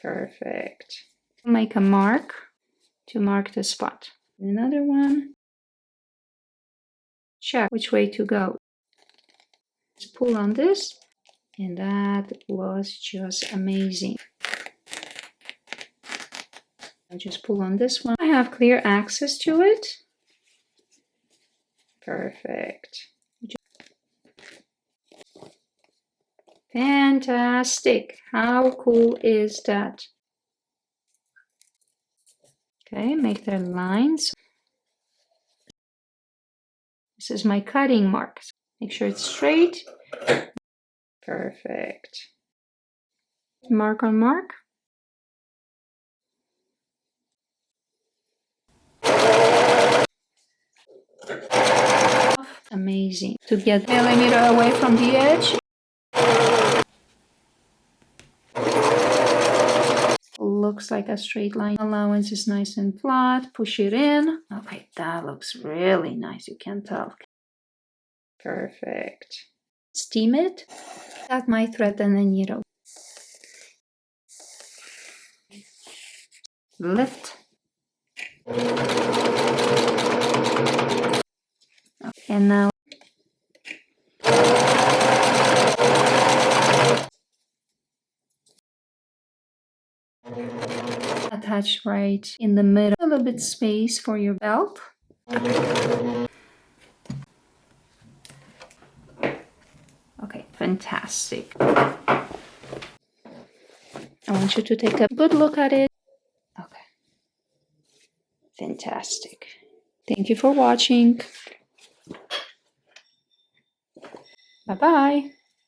Perfect. Make a mark to mark the spot. Another one. Check which way to go. Just pull on this, and that was just amazing. I'll just pull on this one. I have clear access to it. Perfect. Fantastic. How cool is that? Okay, make the lines. This is my cutting mark. Make sure it's straight. Perfect. Mark on mark. Amazing. To get millimeter away from the edge. Looks like a straight line. Allowance is nice and flat. Push it in. Okay, that looks really nice. You can tell. Perfect. Steam it. Cut my thread and the needle. Lift. And now attach right in the middle. A little bit space for your belt. Okay, fantastic. I want you to take a good look at it. Okay. Fantastic. Thank you for watching. Bye-bye.